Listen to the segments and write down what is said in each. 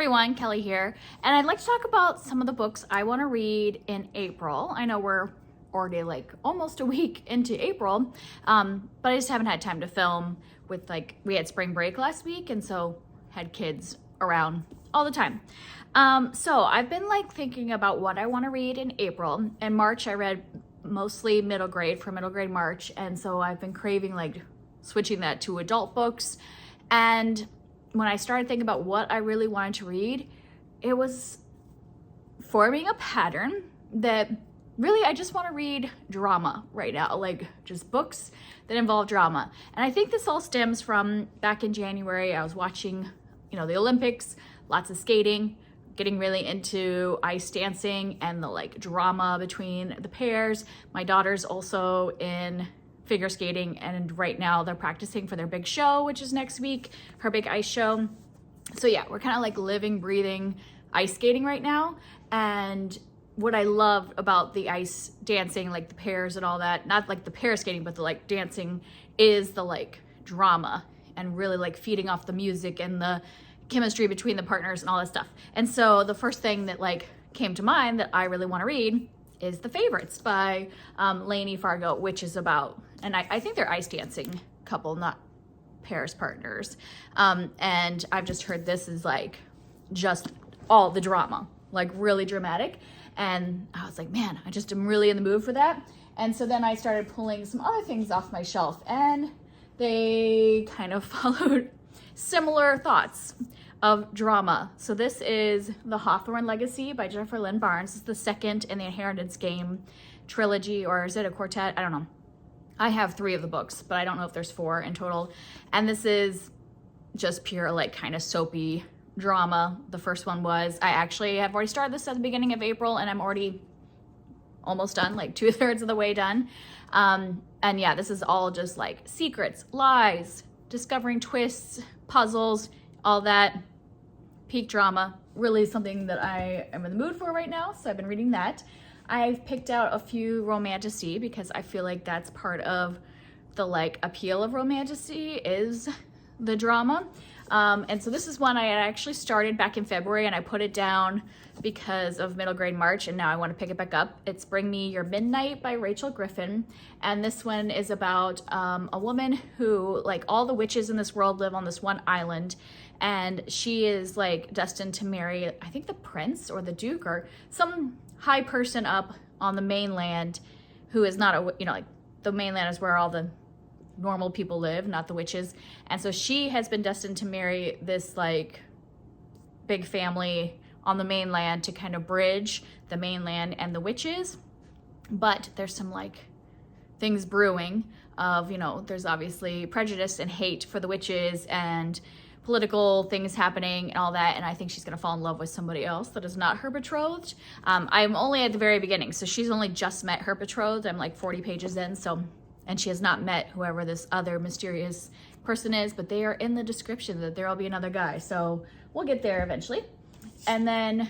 everyone, Kelly here, and I'd like to talk about some of the books I want to read in April. I know we're already like almost a week into April, but I just haven't had time to film with we had spring break last week, and so had kids around all the time. So I've been thinking about what I want to read in April. In March, I read mostly middle grade for middle grade March, and so I've been craving switching that to adult books. And when I started thinking about what I really wanted to read, it was forming a pattern that really I just want to read drama right now, just books that involve drama. And I think this all stems from back in January. I was watching, the Olympics, lots of skating, getting really into ice dancing and the drama between the pairs. My daughter's also in figure skating, and right now they're practicing for their big show, which is next week, her big ice show. So yeah, we're kind of living, breathing ice skating right now. And what I love about the ice dancing, the pairs and all that, not the pair skating, but the dancing, is the drama and really feeding off the music and the chemistry between the partners and all that stuff. And so the first thing that came to mind that I really want to read is The Favorites by Lainey Fargo, which is about, and I think they're ice dancing couple, not pairs partners. And I've just heard this is just all the drama, really dramatic. And I was man, I just am really in the mood for that. And so then I started pulling some other things off my shelf, and they kind of followed similar thoughts of drama. So this is The Hawthorne Legacy by Jennifer Lynn Barnes. It's the second in the Inheritance Game trilogy, or is it a quartet? I don't know. I have 3 of the books, but I don't know if there's 4 in total. And this is just pure kind of soapy drama. The first one was, I actually have already started this at the beginning of April, and I'm already almost done, 2/3 of the way done. And yeah, this is all just secrets, lies, discovering twists, puzzles, all that. Peak drama, really something that I am in the mood for right now, so I've been reading that. I've picked out a few romantasy because I feel that's part of the appeal of romantasy is the drama. And so this is one I had actually started back in February, and I put it down because of middle grade March, and now I want to pick it back up. It's Bring Me Your Midnight by Rachel Griffin. And this one is about a woman who, all the witches in this world live on this one island, and she is destined to marry, I think, the prince or the duke or some high person up on the mainland who is not the mainland is where all the normal people live, not the witches. And so she has been destined to marry this big family on the mainland to kind of bridge the mainland and the witches. But there's some things brewing of, there's obviously prejudice and hate for the witches and political things happening and all that. And I think she's going to fall in love with somebody else that is not her betrothed. I'm only at the very beginning, so she's only just met her betrothed. I'm 40 pages in, and she has not met whoever this other mysterious person is, but they are in the description that there'll be another guy. So we'll get there eventually. And then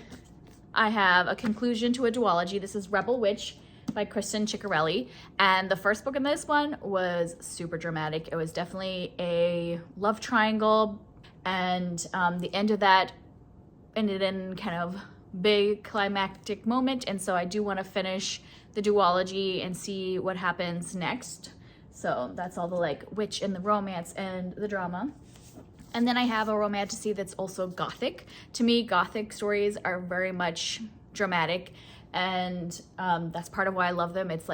I have a conclusion to a duology. This is Rebel Witch by Kristen Ciccarelli. And the first book in this one was super dramatic. It was definitely a love triangle. And the end of that ended in kind of big climactic moment. And so I do want to finish the duology and see what happens next. So that's all the witch and the romance and the drama. And then I have a romantasy that's also gothic. To me, gothic stories are very much dramatic, and that's part of why I love them. It's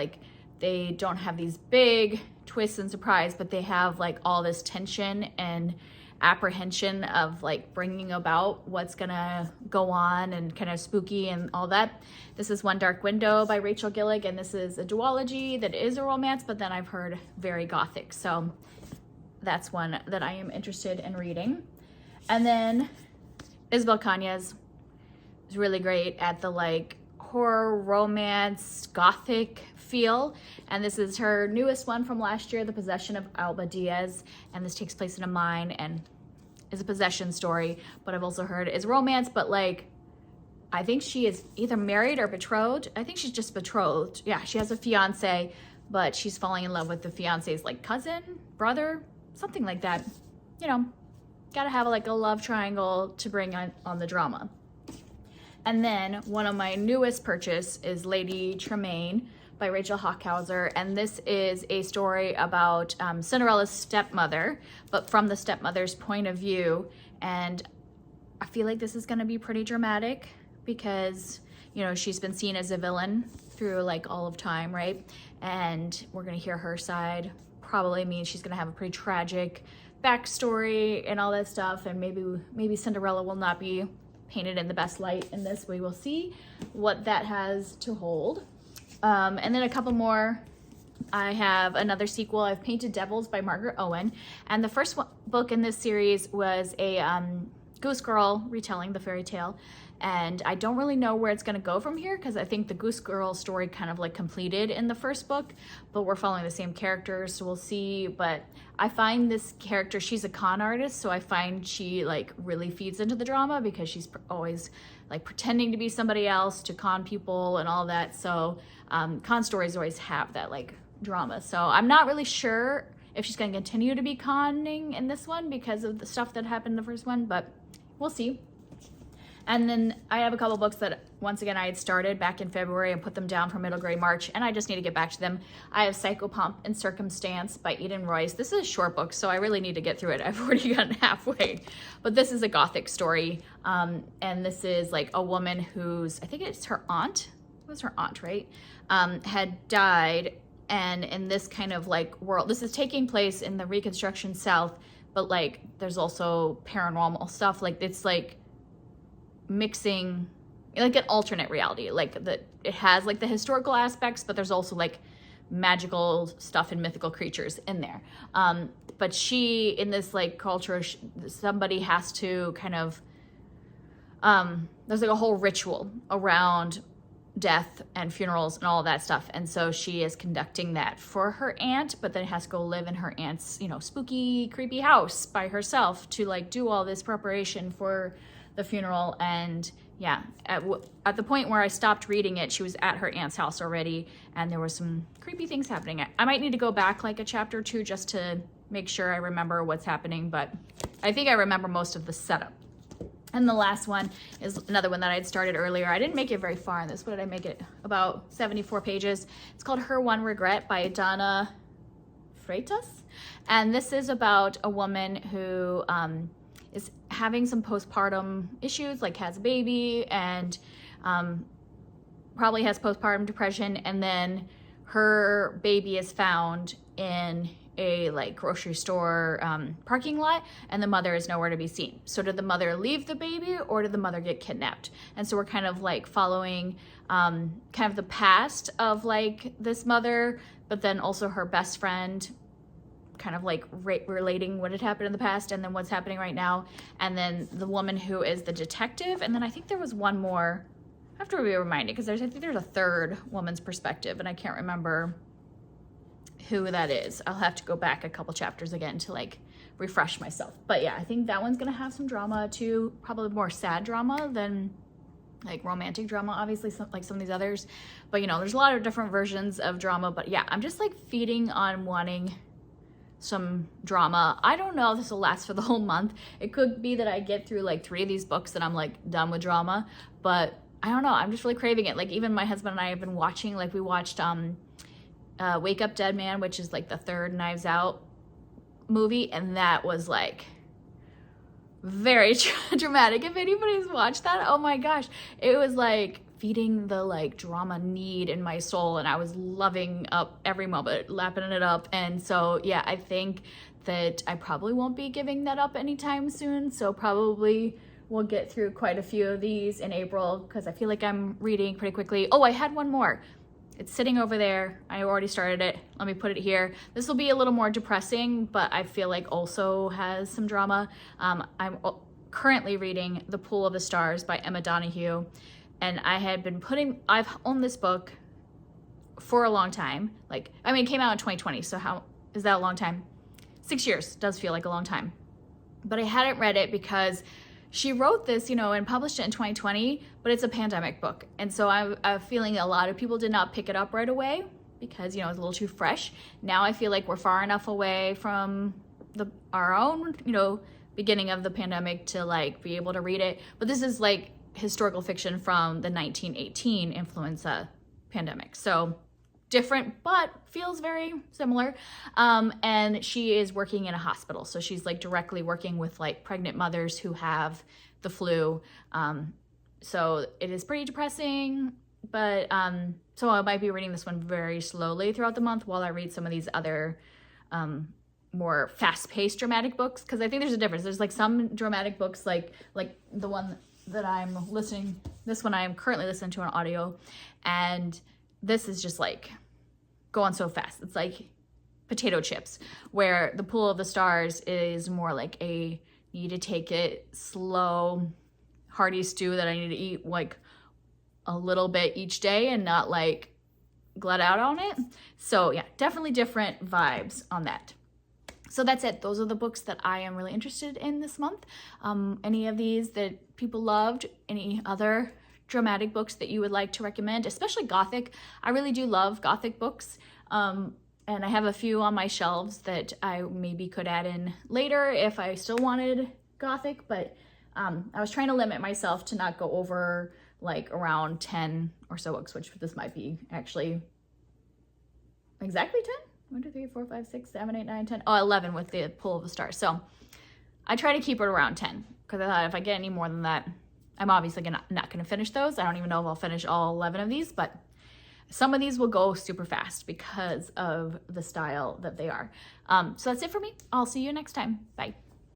they don't have these big twists and surprise, but they have all this tension and apprehension of bringing about what's gonna go on, and kind of spooky and all that. This is One Dark Window by Rachel Gillig, and this is a duology that is a romance, but then I've heard very gothic, so that's one that I am interested in reading. And then Isabel Cañas is really great at the horror, romance, gothic feel. And this is her newest one from last year, The Possession of Alba Diaz. And this takes place in a mine and is a possession story, but I've also heard is romance, but I think she is either married or betrothed. I think she's just betrothed. Yeah, she has a fiance, but she's falling in love with the fiance's cousin, brother, something like that. gotta have like a love triangle to bring on the drama. And then one of my newest purchase is Lady Tremaine by Rachel Hockhauser, and this is a story about Cinderella's stepmother, but from the stepmother's point of view. And I feel like this is going to be pretty dramatic because, you know, she's been seen as a villain through like all of time, right? And we're going to hear her side. Probably means she's going to have a pretty tragic backstory and all that stuff, and maybe Cinderella will not be painted in the best light in this. We will see what that has to hold. And then a couple more. I have another sequel. I've Painted Devils by Margaret Owen, and the first book in this series was a Goose Girl retelling the fairy tale, and I don't really know where it's going to go from here because I think the Goose Girl story kind of like completed in the first book, but we're following the same characters, so we'll see. But I find this character, she's a con artist, so I find she like really feeds into the drama because she's always like pretending to be somebody else to con people and all that. So con stories always have that like drama, so I'm not really sure if she's going to continue to be conning in this one because of the stuff that happened in the first one, but we'll see. And then I have a couple books that, once again, I had started back in February and put them down for middle grade March, and I just need to get back to them. I have Psychopomp and Circumstance by Eden Royce. This is a short book, so I really need to get through it. I've already gotten halfway. But this is a gothic story, and this is like a woman who's, I think it's her aunt, it was her aunt, right? Had died, and in this kind of like world, this is taking place in the Reconstruction South, but like there's also paranormal stuff. Like it's like mixing like an alternate reality, like that it has like the historical aspects, but there's also like magical stuff and mythical creatures in there. But she, in this like culture, somebody has to kind of there's like a whole ritual around death and funerals and all of that stuff, and so she is conducting that for her aunt, but then has to go live in her aunt's, you know, spooky creepy house by herself to like do all this preparation for the funeral. And yeah, at the point where I stopped reading it, she was at her aunt's house already, and there was some creepy things happening. I might need to go back like a chapter or two just to make sure I remember what's happening, but I think I remember most of the setup. And the last one is another one that I'd started earlier. I didn't make it very far in this. What did I make it? About 74 pages. It's called Her One Regret by Donna Freitas. And this is about a woman who is having some postpartum issues, like has a baby and probably has postpartum depression. And then her baby is found in a like grocery store parking lot, and the mother is nowhere to be seen. So did the mother leave the baby, or did the mother get kidnapped? And so we're kind of like following kind of the past of like this mother, but then also her best friend, kind of like relating what had happened in the past and then what's happening right now, and then the woman who is the detective. And then I think there was one more, I have to be reminded, because I think there's a third woman's perspective, and I can't remember who that is. I'll have to go back a couple chapters again to like refresh myself. But yeah, I think that one's gonna have some drama too, probably more sad drama than like romantic drama, obviously, like some of these others. But you know, there's a lot of different versions of drama. But yeah, I'm just like feeding on wanting some drama. I don't know if this will last for the whole month. It could be that I get through like 3 of these books and I'm like done with drama, but I don't know, I'm just really craving it. Like even my husband and I have been watching, like we watched Wake Up Dead Man, which is like the third Knives Out movie, and that was like very dramatic. If anybody's watched that, oh my gosh, it was like feeding the like drama need in my soul, and I was loving up every moment, lapping it up. And so yeah, I think that I probably won't be giving that up anytime soon, so probably we'll get through quite a few of these in April, because I feel like I'm reading pretty quickly. Oh, I had one more. It's sitting over there. I already started it. Let me put it here. This will be a little more depressing, but I feel like also has some drama. I'm currently reading The Pool of the Stars by Emma Donoghue. And I've owned this book for a long time. Like, I mean, it came out in 2020, so how, is that a long time? 6 years does feel like a long time. But I hadn't read it because she wrote this, you know, and published it in 2020, but it's a pandemic book. And so I'm feeling a lot of people did not pick it up right away because, you know, it's a little too fresh. Now I feel like we're far enough away from our own, you know, beginning of the pandemic to like be able to read it. But this is like historical fiction from the 1918 influenza pandemic. So different, but feels very similar. And she is working in a hospital. So she's like directly working with like pregnant mothers who have the flu. So it is pretty depressing, but so I might be reading this one very slowly throughout the month while I read some of these other more fast-paced dramatic books, because I think there's a difference. There's like some dramatic books like the one that this one I am currently listening to on audio, and this is just like going so fast. It's like potato chips, where The Pool of the Stars is more like a need to take it slow, hearty stew that I need to eat like a little bit each day and not like glut out on it. So yeah, definitely different vibes on that. So that's it. Those are the books that I am really interested in this month. Any of these that people loved, any other dramatic books that you would like to recommend, especially Gothic. I really do love Gothic books. And I have a few on my shelves that I maybe could add in later if I still wanted Gothic, but I was trying to limit myself to not go over like around 10 or so books, which this might be actually exactly 10. 1, 2, 3, 4, 5, 6, 7, 8, 9, 10. Oh, 11 with The Pool of the Stars. So I try to keep it around 10 because I thought if I get any more than that, I'm obviously not going to finish those. I don't even know if I'll finish all 11 of these, but some of these will go super fast because of the style that they are. So that's it for me. I'll see you next time. Bye.